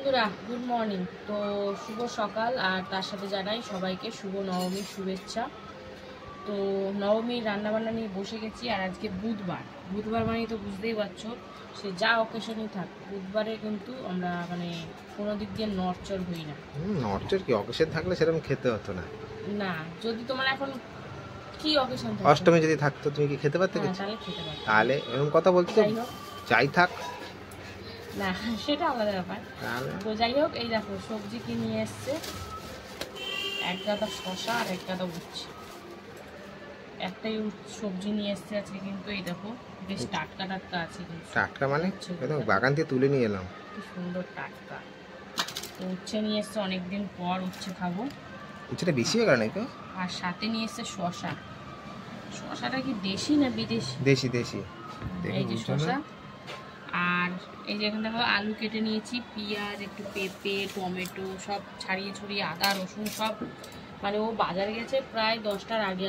বন্ধুরা good morning. তো শুভ সকাল, আর তার সাথে জানাই সবাইকে শুভ নবমীর শুভেচ্ছা। তো নবমীর রান্নাবান্না নিয়ে বসে গেছি। আর আজকে বুধবার মানে তো বুঝতেই পারছো, সে যা অকেশনই থাক, বুধবারে কিন্তু আমরা মানে কোনো দিক দিয়ে নড়চড় হই না। নড়চড় কি, অকেশন থাকলে সেরকম খেতে হতো না। না, যদি তোমার এখন কি অকেশন থাকে, অষ্টমী যদি থাকতো তুমি কি খেতে পারতে? তাহলে খেতে পারতাম। তাহলে এরকম কথা বলছো, যাই থাক না, সেটা আলাদা ব্যাপার। তো যাই হোক, এই দেখো সবজি কি নিয়ে এসছে, এক গাদা শশা আর এক গাদা উচ্ছে। একটাই সবজি নিয়ে এসছে আজকে, কিন্তু এই দেখো বেশ টাটকা টাটকা আছে। টাটকা মানে একদম বাগান থেকে তুলে নিয়ে এলাম, কি সুন্দর টাটকা। তো উচ্ছে নিয়ে এসছে, অনেকদিন পর উচ্ছে খাবো। উচ্ছেটা বেশি হয়ে গেল নাকি? আর সাথে নিয়ে এসছে শশা। শশাটা কি দেশি না বিদেশি? দেশি দেশি। এই যে শশা, আর এই যে এখানে দেখো আলু কেটে নিয়েছি, পেঁয়াজ, একটু পেঁপে, টমেটো সব ছাড়িয়ে ছড়িয়ে, আদা রসুন সব। মানে ও বাজারে গেছে প্রায় 10টার আগে।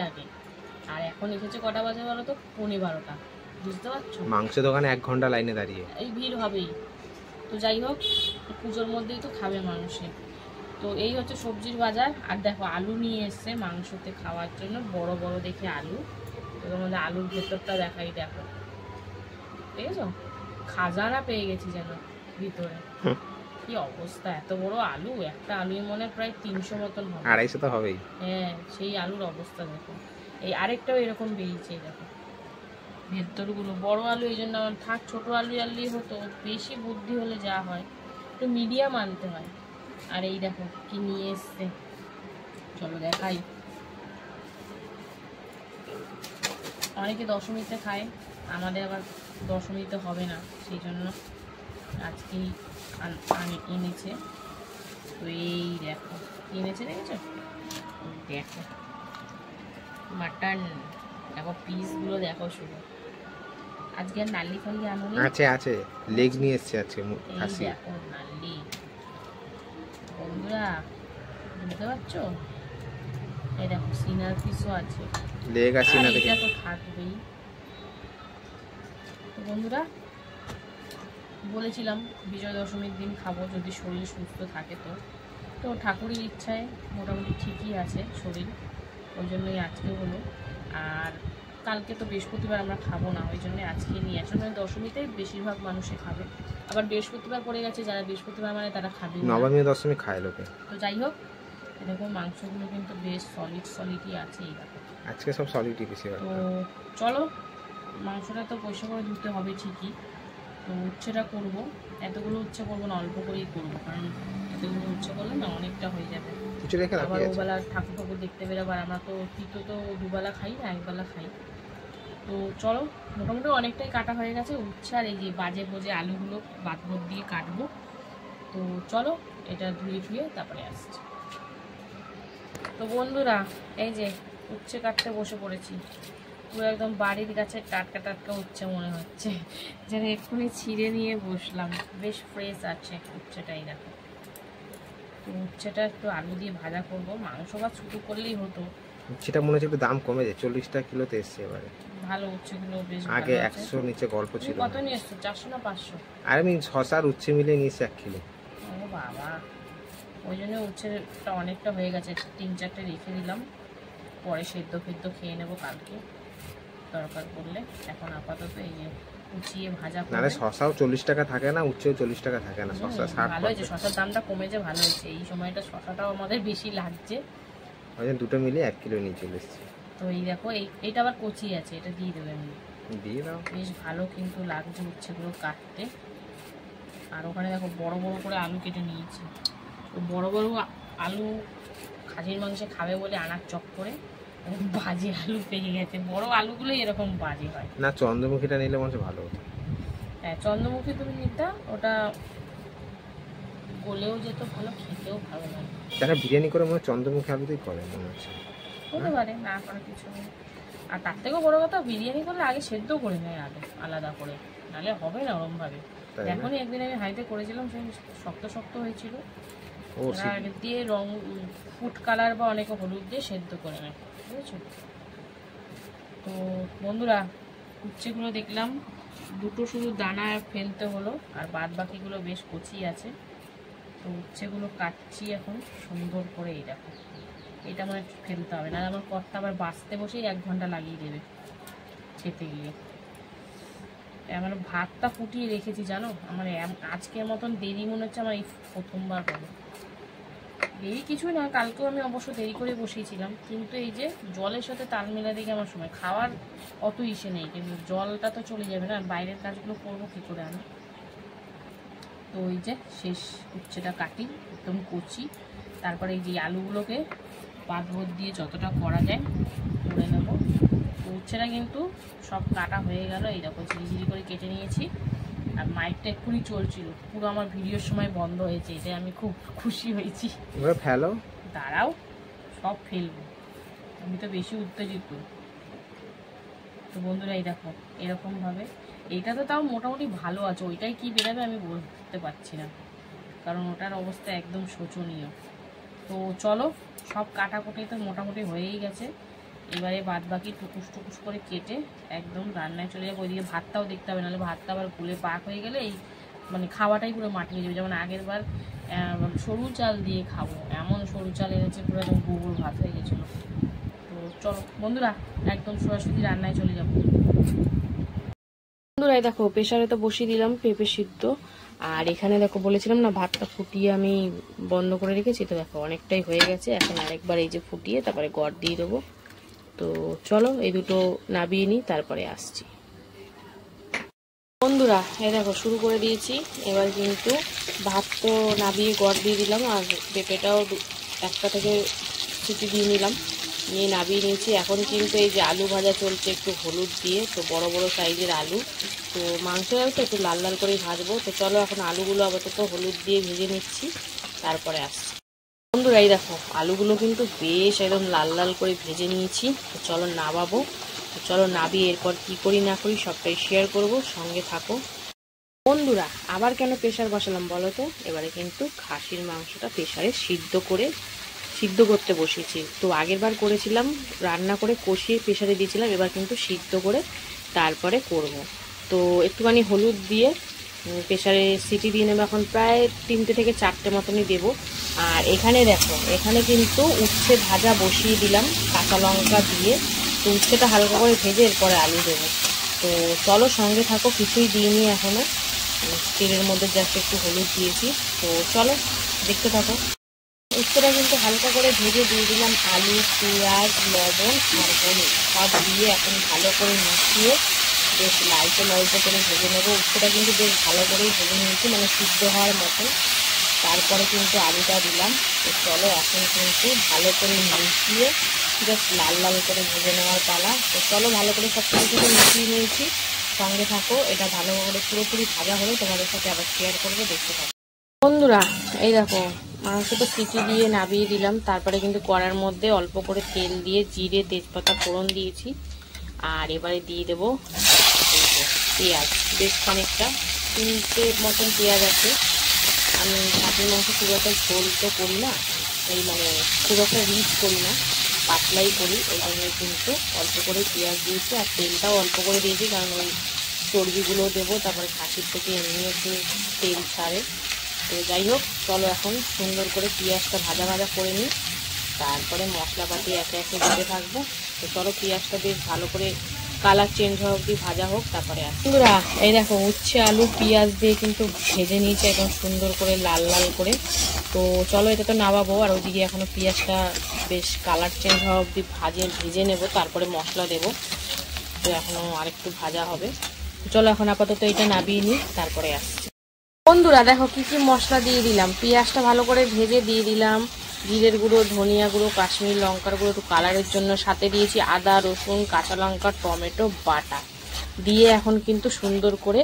আর এখন এসেছে কটা বাজে বলো তো? 11:15। বুঝতে পারছো, মাংস দোকানে 1 ঘন্টা লাইনে দাঁড়িয়ে। এই ভিড় হবেই। তো যাই হোক, পুজোর মধ্যেই তো খাবে মানুষে। তো এই হচ্ছে সবজির বাজার। আর দেখো আলু নিয়ে এসছে মাংসতে খাওয়ার জন্য, বড় বড় দেখে আলু। তো তোমাদের আলুর ভেতরটা দেখাই, দেখো পেয়েছো? খাজানা পেয়ে গেছি যেন ভিতরে। কি অবস্থা, এত বড় আলু! একটা আলুই মনে প্রায় 300 মতন হবে। 250 তো হবেই। হ্যাঁ, সেই আলুর অবস্থা দেখো। এই আরেকটাও এরকম বেরিয়েছে, দেখো ভেতরগুলো বড় আলু। এই জন্য আমার থাক, ছোট আলু আনলেই হতো। বেশি বুদ্ধি হলে যা হয়, একটু মিডিয়াম আনতে হয়। আর এই দেখো কি নিয়ে এসছে, চলো দেখাই। অনেকে দশমীতে খায়, আমাদের আবার দশমীতে হবে না, সেই জন্য আজকেই এনেছে। তো এই দেখো এনেছে, দেখেছো? দেখো মাটন, দেখো পিসগুলো দেখো শুধু। আজকে আর নাল্লি ফাল্লি আনুনি? আছে লেগ নিয়ে এসছে আজকে খাসি। দেখো নাল্লি, বন্ধুরা বুঝতে পারছো? এই দেখো সিনার পিসও আছে, লেগ আছে না? এটা তো থাকবেই। তো বন্ধুরা বলেছিলাম বিজয়া দশমীর দিন খাবো, যদি শরীর সুস্থ থাকে। তো ঠাকুরের ইচ্ছায় মোটামুটি ঠিকই আছে শরীর, ওই জন্যই আজকে হলো। আর কালকে তো বৃহস্পতিবার আমরা খাবো না, ওই জন্য আজকে নিয়ে আসলে দশমীতে বেশিরভাগ মানুষে খাবে। আবার বৃহস্পতিবার পড়ে গেছে, যারা বৃহস্পতিবার মানে তারা খাবে না। নবমী দশমী খায় লোকে। তো যাই হোক, এরকম মাংসগুলো কিন্তু বেশ সলিডই আছে। এই দেখো আজকে সব সলিডই বেশি। তো চলো, মাংসটা তো পয়সা করে ধুতে হবে ঠিকই। তো উচ্ছেটা করবো, এতগুলো উচ্ছে করবো না, অল্প করেই করবো, কারণ এতগুলো উচ্ছে করলে না অনেকটা হয়ে যাবে। আবার ওবেলা ঠাকুর দেখতে বেরোবো। আর আমরা তো তিতো তো দুবেলা খাই না, একবেলা খাই। তো চলো, মোটামুটি অনেকটাই কাটা হয়ে গেছে উচ্ছে। আর এই যে বাজে বোজে আলুগুলো বাদবোধ দিয়ে কাটবো। তো চলো, এটা ধুয়ে তারপরে আসছি। তো বন্ধুরা এই যে উচ্ছে কাটতে বসে পড়েছি। পুরো একদম বাড়ির গাছের টাটকা টাটকা উচ্ছে মনে হচ্ছে, যেন এক্ষুনি ছিঁড়ে নিয়ে বসলাম। বেশ ফ্রেশ আছে উচ্ছেটাই, দেখো। তো উচ্ছেটা একটু আলু দিয়ে ভাজা করবো, মাংস বা শুধু করলেই হতো। উচ্ছেটা মনে হচ্ছে একটু দাম কমে যায়, 40 টাকা কিলোতে এসছে এবারে। ভালো উচ্ছেগুলো বেশ, আগে 100 নিচে গল্প ছিল। কত নিয়ে এসছো? 400 না 500? আর আমি শশা আর উচ্ছে মিলিয়ে নিয়েছি 1 কিলো। ও বাবা, ওই জন্য উচ্ছেটা অনেকটা হয়ে গেছে, 3-4টে রেখে দিলাম, পরে সেদ্ধ খেয়ে নেবো কালকে দরকার পড়লে। এখন আপাতত এই যে কুচিয়ে ভাজা করব। না, শশাও 40 টাকা থাকে না, উচ্ছেও 40 টাকা থাকে না। শশা 60। ভালো হয়েছে, শশার দামটা কমেছে, ভালো হয়েছে। এই সময়টা শশাটাও আমাদের বেশি লাগছে, ওই জন্য দুটো মিলিয়ে 1 কিলো নিয়ে চলে এসেছি। তো এই দেখো এইটা আবার কচি আছে, এটা দিয়ে দেবে এমনি। দিয়ে দাও। বেশ ভালো কিন্তু লাগছে উচ্ছেগুলো কাটতে। আর ওখানে দেখো বড় বড় করে আলু কেটে নিয়েছি। তো বড় বড় আলু খাসির মাংসে খাবে বলে আনার চক করে বাজে আলু পেয়ে গেছে। বড় আলুগুলো এরকম বাজে হয় না, চন্দ্রমুখীটা নিলে মনে ভালো হতো। হ্যাঁ, চন্দ্রমুখী তুমি নিতে, ওটা গলেও যেত ভালো, খেতেও ভালো লাগে। যারা বিরিয়ানি করে মনে চন্দ্রমুখী আলুতেই করে মনে হচ্ছে। হতে পারে, না করার কিছু নেই। আর তার থেকেও বড় কথা, বিরিয়ানি করলে আগে সেদ্ধ করে নেয় আলাদা করে, নাহলে হবে না ওরমভাবে। এখনই একদিন আমি হাইতে করেছিলাম, সেই শক্ত শক্ত হয়েছিল। আগে দিয়ে রং ফুড কালার বা অনেকে হলুদ দিয়ে সেদ্ধ করে নেয়, বুঝেছো? তো বন্ধুরা উচ্ছেগুলো দেখলাম দুটো শুধু দানা ফেলতে হলো, আর বাদ বাকিগুলো বেশ কচি আছে। তো উচ্ছেগুলো কাটছি এখন সুন্দর করে। এই দেখো, এটা আমার একটু ফেলতে হবে, না আমার কর্তা আবার বাঁচতে বসেই 1 ঘন্টা লাগিয়ে দেবে খেতে গিয়ে। আমার ভাতটা ফুটিয়ে রেখেছি জানো, আমার আজকের মতন দেরি মনে হচ্ছে আমার এই প্রথমবার হলো। দেরি কিছুই না, কালকেও আমি অবশ্য দেরি করে বসিয়েছিলাম, কিন্তু এই যে জলের সাথে তাল মিলা দেখে আমার সময় খাওয়ার অত ইসে নেই, কিন্তু জলটা তো চলে যাবে না, বাইরের কাজগুলো করবো কী করে আমি। তো ওই যে শেষ উচ্ছেটা কাটি একদম কচি, তারপরে এই যে আলুগুলোকে পাত ভর দিয়ে যতটা করা যায় করে নেব। তো উচ্ছেটা কিন্তু সব কাটা হয়ে গেল, এই দেখো ঝিরিঝিরি করে কেটে নিয়েছি। আর মাইকটা এক্ষুনি চলছিল, পুরো আমার ভিডিওর সময় বন্ধ হয়েছে, এটাই আমি খুব খুশি হয়েছি। ফেলো, দাঁড়াও, সব ফেলবো, আমি তো বেশি উত্তেজিত। তো বন্ধুরা এই দেখো এরকমভাবে, এইটা তো তাও মোটামুটি ভালো আছে, ওইটাই কি বেরোবে আমি বলতে পারছি না, কারণ ওটার অবস্থা একদম শোচনীয়। তো চলো, সব কাটাকুটি তো মোটামুটি হয়েই গেছে, এবারে বাদ বাকি টুকুস টুকুস করে কেটে একদম রান্নায় চলে যাবো। ওইদিকে ভাতটাও দেখতে হবে, নাহলে ভাতটা আবার গুলে পাক হয়ে গেলে এই মানে খাওয়াটাই পুরো মাটি হয়ে যাবে। যেমন আগের বার সরু চাল দিয়ে খাবো, এমন সরু চাল এনেছে পুরো একদম গোবর ভাত হয়ে গেছিলো। তো চলো বন্ধুরা, একদম সরাসরি রান্নায় চলে যাবো। বন্ধুরা দেখো প্রেসারে তো বসিয়ে দিলাম পেঁপে সিদ্ধ, আর এখানে দেখো বলেছিলাম না ভাতটা ফুটিয়ে আমি বন্ধ করে রেখেছি, তো দেখো অনেকটাই হয়ে গেছে। এখন আরেকবার এই যে ফুটিয়ে তারপরে গড় দিয়ে দেবো। তো চলো এই দুটো নাবিয়ে নিই, তারপরে আসছি। বন্ধুরা এই দেখো শুরু করে দিয়েছি, এবার কিন্তু ভাত তো নাবিয়ে গড় দিয়ে দিলাম, আর পেঁপেটাও একটা থেকে সিটি দিয়ে নিলাম, নিয়ে নাবিয়ে নিয়েছি। এখন কিন্তু এই যে আলু ভাজা চলছে একটু হলুদ দিয়ে, তো বড় বড় সাইজের আলু, তো মাংস তো একটু লাল লাল করে ভাজবো। তো চলো এখন আলুগুলো আপাতত হলুদ দিয়ে ভেজে নিচ্ছি, তারপরে আসছি। বন্ধুরা এই দেখো আলুগুলো কিন্তু বেশ একদম লাল লাল করে ভেজে নিয়েছি। তো চলো নাবাবো, তো চলো নাবিয়ে এরপর কি করি না করি সবটাই শেয়ার করব, সঙ্গে থাকো। বন্ধুরা আবার কেন প্রেসার বসালাম বলো তো, এবারে কিন্তু খাসির মাংসটা প্রেসারে সিদ্ধ করতে বসিয়েছি। তো আগের বার করেছিলাম রান্না করে কষিয়ে প্রেসারে দিয়েছিলাম, এবার কিন্তু সিদ্ধ করে তারপরে করব। তো একটুখানি হলুদ দিয়ে প্রেসারে সিটি দিয়ে নেবো, এখন প্রায় 3টে থেকে 4টে মতনই দেবো। আর এখানে দেখো, এখানে কিন্তু উচ্ছে ভাজা বসিয়ে দিলাম কাঁচা লঙ্কা দিয়ে, তো উচ্ছেটা হালকা করে ভেজে এরপরে আলু দেবো। তো চলো সঙ্গে থাকো, কিছুই দিইনি এখনো, তেলের মধ্যে জাস্ট একটু হলুদ দিয়েছি। তো চলো দেখতে থাকো। উচ্ছেটা কিন্তু হালকা করে ভেজে দিয়ে দিলাম আলু, পেঁয়াজ, লবণ আর হলুদ সব দিয়ে এখন ভালো করে মিশিয়ে বেশ লালচে লালচে করে ভেজে নেবো। উচ্ছেটা কিন্তু বেশ ভালো করেই ভেজে নিয়েছি, মানে সিদ্ধ হওয়ার মতো। তারপরে কিন্তু আলুটা দিলাম। তো চলো এখন কিন্তু ভালো করে মিশিয়ে জাস্ট লাল লাল করে ভেজে নেওয়ার পালা। তো চলো ভালো করে সব কিছু থেকে মিশিয়ে নিয়েছি, সঙ্গে থাকো। এটা ভালো করে পুরোপুরি ভাজা হলে তোমাদের সাথে আবার শেয়ার করবো, দেখতে থাকো। বন্ধুরা এই দেখো মাংসটা সিটি দিয়ে নাবিয়ে দিলাম, তারপরে কিন্তু কড়ার মধ্যে অল্প করে তেল দিয়ে জিরে তেজপাতা ফোড়ন দিয়েছি, আর এবারে দিয়ে দেবো পেঁয়াজ, বেশ খানিকটা 3টে মতন পেঁয়াজ আছে। আমি খাসির মাংস খুব একটা ঝোল তো করি না, এই মানে খুব একটা রিচ করি না, পাতলাই করি, ওই জন্য কিন্তু অল্প করে পেঁয়াজ দিয়েছি, আর তেলটাও অল্প করে দিয়েছি, কারণ ওই চর্বিগুলো দেবো, তারপরে খাসির থেকে এমনি একটু তেল ছাড়ে। তো যাই হোক চলো এখন সুন্দর করে পেঁয়াজটা ভাজা ভাজা করে নিই, তারপরে মশলাপাতি একে একে দিতে থাকবো। তো চলো পেঁয়াজটা বেশ ভালো করে কালার চেঞ্জ হওয়া অবধি ভাজা হোক, তারপরে আসি। বন্ধুরা এই দেখো উচ্ছে আলু পেঁয়াজ দিয়ে কিন্তু ভেজে নিয়েছি একদম সুন্দর করে লাল লাল করে। তো চলো এটা তো নামাবো, আর ওইদিকে এখনো পেঁয়াজটা বেশ কালার চেঞ্জ হওয়া অবধি ভেজে নেবো, তারপরে মশলা দেবো। তো এখনো আরেকটু ভাজা হবে। চলো এখন আপাতত এটা নামিয়ে নিই, তারপরে আসছি। বন্ধুরা দেখো কি কি মশলা দিয়ে দিলাম, পেঁয়াজটা ভালো করে ভেজে দিয়ে দিলাম জিরের গুঁড়ো, ধনিয়া গুঁড়ো, কাশ্মীর লঙ্কার গুঁড়ো একটু কালারের জন্য, সাথে দিয়েছি আদা রসুন কাঁচা লঙ্কা টমেটো বাটা দিয়ে এখন কিন্তু সুন্দর করে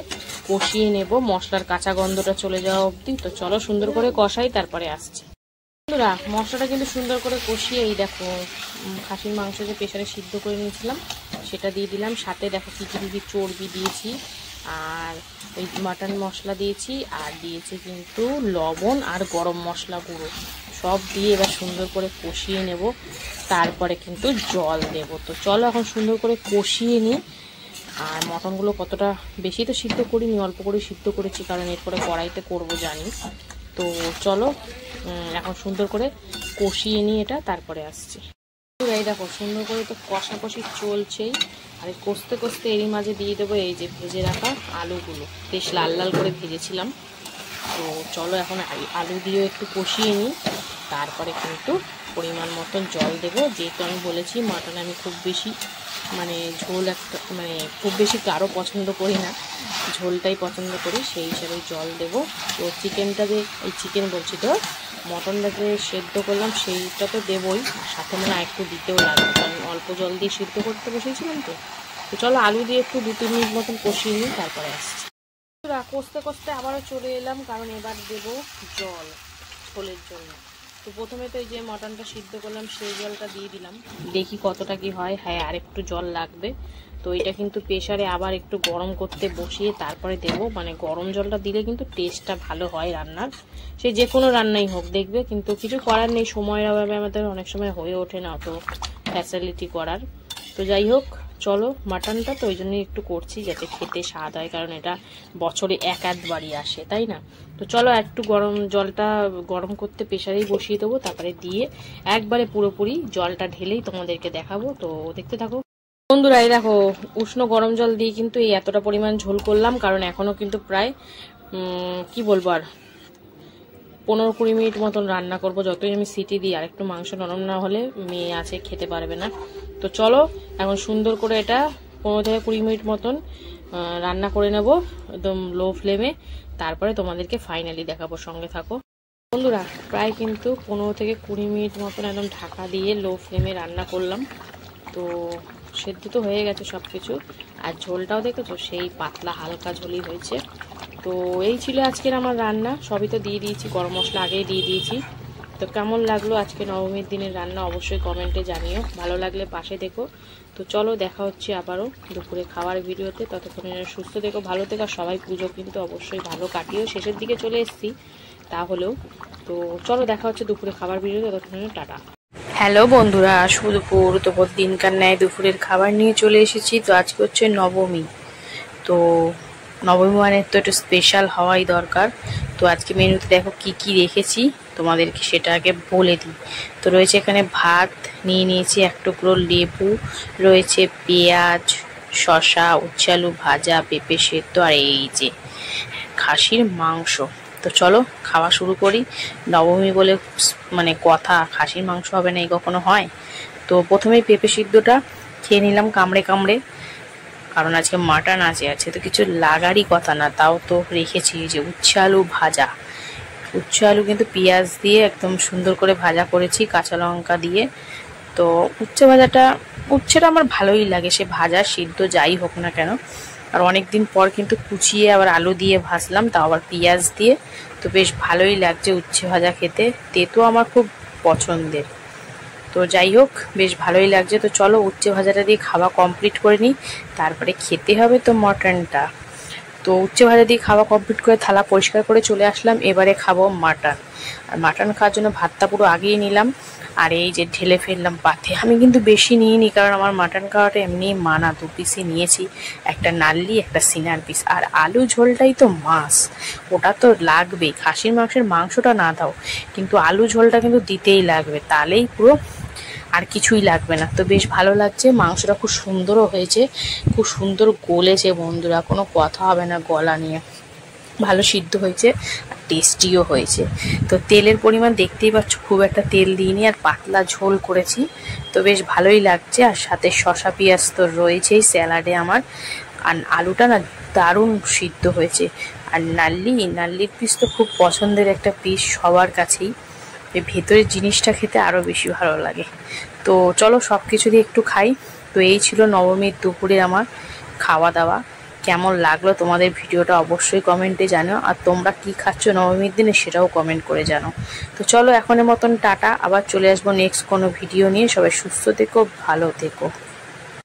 কষিয়ে নেব মশলার কাঁচা গন্ধটা চলে যাওয়া অবধি। তো চলো সুন্দর করে কষাই, তারপরে আসছি। বন্ধুরা মশলাটা কিন্তু সুন্দর করে কষিয়ে এই দেখো খাসির মাংস যে প্রেসারে সিদ্ধ করে নিয়েছিলাম সেটা দিয়ে দিলাম, সাথে দেখো কী কী চর্বি দিয়েছি, আর ওই মাটন মশলা দিয়েছি, আর দিয়েছি কিন্তু লবণ আর গরম মশলা গুঁড়ো সব দিয়ে এবার সুন্দর করে কষিয়ে নেব, তারপরে কিন্তু জল দেব। তো চলো এখন সুন্দর করে কষিয়ে নিই। আর মটনগুলো কতটা বেশি তো সিদ্ধ করিনি, অল্প করে সিদ্ধ করেছি, কারণ এরপরে কড়াইতে করব জানি। তো চলো এখন সুন্দর করে কষিয়ে নিই এটা, তারপরে আসছি। এই দেখো সুন্দর করে তো কষাকষি চলছেই, আর কষতে কষতে এরই মাঝে দিয়ে দেবো এই যে ভেজে রাখা আলুগুলো, বেশ লাল লাল করে ভেজেছিলাম। তো চলো এখন আলু দিয়ে একটু কষিয়ে নিই, তারপরে কিন্তু পরিমাণ মতন জল দেবো। যেহেতু আমি বলেছি মাটন আমি খুব বেশি ঝোল খুব বেশি গাঢ় পছন্দ করি না, ঝোলটাই পছন্দ করি, সেই হিসাবে জল দেবো। তো চিকেন বলছি তো মটনটা যে সেদ্ধ করলাম সেইটা তো দেবই, সাথে একটু দিতেও লাগবে, কারণ অল্প জল দিয়ে সিদ্ধ করতে বসেছিলাম। তো চলো আলু দিয়ে একটু 2-3 মিনিট মতন কষিয়ে নিই, তারপরে আসছি। কষতে কষতে আবারও চলে এলাম, কারণ এবার দেবো জল ঝোলের জন্য। তো প্রথমে তো এই যে মটনটা সিদ্ধ করলাম সেই জলটা দিয়ে দিলাম, দেখি কতটা কি হয়। হ্যাঁ, আর একটু জল লাগবে। তো এটা কিন্তু প্রেসারে আবার একটু গরম করতে বসিয়ে তারপরে দেবো, গরম জলটা দিলে কিন্তু টেস্টটা ভালো হয় রান্নার, সে যে কোনো রান্নাই হোক দেখবে। কিন্তু কিছু করার নেই, সময়ের অভাবে আমাদের অনেক সময় হয়ে ওঠে না অত ফ্যাসিলিটি করার। তো যাই হোক, চলো মাটনটা তো ওই জন্যই একটু করছি, যাতে খেতে স্বাদ হয়, কারণ এটা বছরে এক আধবারই আসে, তাই না? তো চলো একটু জলটা গরম করতে প্রেসারেই বসিয়ে দেবো, তারপরে দিয়ে একবারে পুরোপুরি জলটা ঢেলেই তোমাদেরকে দেখাবো। তো দেখতে থাকো বন্ধুরা। এই দেখো উষ্ণ গরম জল দিয়ে কিন্তু এই এতটা পরিমাণ ঝোল করলাম, কারণ এখনো কিন্তু প্রায় কি বলবো আর 15-20 মিনিট মতন রান্না করব। যতই আমি সিটি দিই, আর একটু মাংস নরম না হলে মেয়ে আছে খেতে পারবে না। তো চলো এখন সুন্দর করে এটা 15-20 মিনিট মতন রান্না করে নেব একদম লো ফ্লেমে, তারপরে তোমাদেরকে ফাইনালি দেখাবো, সঙ্গে থাকো বন্ধুরা। প্রায় কিন্তু 15-20 মিনিট মতন একদম ঢাকা দিয়ে লো ফ্লেমে রান্না করলাম। তো সেদ্ধ তো হয়ে গেছে সব কিছু, আর ঝোলটাও দেখেছো সেই পাতলা হালকা ঝোলই হয়েছে। তো এই ছিল আজকের আমার রান্না, সবই তো দিয়ে দিয়েছি, গরম মশলা আগেই দিয়ে দিয়েছি। তো কেমন লাগলো আজকে নবমীর দিনের রান্না অবশ্যই কমেন্টে জানিও, ভালো লাগলে পাশে দেখো। তো চলো দেখা হচ্ছে আবারও দুপুরে খাওয়ার ভিডিওতে, ততক্ষণে সুস্থ থেকো, ভালো থেকো। আর সবাই পুজো কিন্তু অবশ্যই ভালো কাটিও, শেষের দিকে চলে এসেছি তাহলেও। তো চলো দেখা হচ্ছে দুপুরে খাবার ভিডিওতে, ততক্ষণে টাটা। হ্যালো বন্ধুরা, শুভ দুপুর। তো দিনকার ন্যায় দুপুরের খাবার নিয়ে চলে এসেছি। তো আজকে হচ্ছে নবমী, তো নবমী তো একটু স্পেশাল হওয়াই দরকার। তো আজকে মেনুতে দেখো কি কি রেখেছি তোমাদেরকে সেটা আগে বলে দিই। তো রয়েছে এখানে ভাত নিয়ে নিয়েছি, এক টুকরো লেবু রয়েছে, পেঁয়াজ, শসা, উচ্ছে আলু ভাজা, পেঁপে সেদ্ধ, আর এই যে খাসির মাংস। তো চলো খাওয়া শুরু করি। নবমী বলে কথা, খাসির মাংস হবে না এই কখনো হয়? তো প্রথমেই পেঁপে সিদ্ধটা খেয়ে নিলাম কামড়ে কামড়ে, কারণ আজকে মাটন আছে তো কিছু লাগারই কথা না, তাও তো রেখেছি। যে উচ্ছে আলু ভাজা, উচ্ছে আলু কিন্তু পেঁয়াজ দিয়ে একদম সুন্দর করে ভাজা করেছি, কাঁচা লঙ্কা দিয়ে। তো উচ্ছেটা আমার ভালোই লাগে, সে ভাজা সিদ্ধ যাই হোক না কেন। আর অনেকদিন পর কিন্তু কুচিয়ে আবার আলু দিয়ে ভাজলাম, তাও আবার পেঁয়াজ দিয়ে। তো বেশ ভালোই লাগছে উচ্ছে ভাজা খেতে, তেতো আমার খুব পছন্দের। তো যাই হোক, বেশ ভালোই লাগছে। তো চলো উচ্ছে ভাজাটা দিয়ে খাওয়া কমপ্লিট করে নিই, তারপরে খেতে হবে তো মটনটা। তো উচ্ছে ভাজা দিয়ে খাওয়া কমপ্লিট করে থালা পরিষ্কার করে চলে আসলাম, এবারে খাবো মাটন। আর মাটন খাওয়ার জন্য ভাতটা পুরো আগিয়ে নিলাম, আর এই যে ঢেলে ফেললাম পাতে। আমি কিন্তু বেশি নিইনি, কারণ আমার মাটন খাওয়াটা এমনি মানা, 2 পিসই নিয়েছি, একটা নাল্লি একটা সিনার পিস। আর আলু ঝোলটাই তো মাছ, ওটা তো লাগবেই। খাসির মাংসটা না দাও, কিন্তু আলু ঝোলটা কিন্তু দিতেই লাগবে, তাহলেই পুরো আর কিছুই লাগবে না। তো বেশ ভালো লাগছে, মাংসটা খুব সুন্দরও হয়েছে, খুব সুন্দর গলেছে বন্ধুরা, কোনো কথা হবে না গলা নিয়ে, ভালো সিদ্ধ হয়েছে আর টেস্টিও হয়েছে। তো তেলের পরিমাণ দেখতেই পাচ্ছ, খুব একটা তেল দিইনি, আর পাতলা ঝোল করেছি। তো বেশ ভালোই লাগছে, আর সাথে শসা পেঁয়াজ তো রয়েছেই স্যালাডে আমার। আর আলুটা না দারুণ সিদ্ধ হয়েছে। আর নাল্লির পিস তো খুব পছন্দের একটা পিস সবার কাছেই, এই ভেতরের জিনিসটা খেতে আরও বেশি ভালো লাগে। তো চলো সব কিছু দিয়ে একটু খাই। তো এই ছিল নবমীর দুপুরে আমার খাওয়া দাওয়া। কেমন লাগলো তোমাদের ভিডিওটা অবশ্যই কমেন্টে জানাও, আর তোমরা কি খাচ্ছ নবমীর দিনে সেটাও কমেন্ট করে জানাও। তো চলো এখনের মতন টাটা, আবার চলে আসবো নেক্সট কোনো ভিডিও নিয়ে। সবাই সুস্থ থেকো, ভালো থেকো।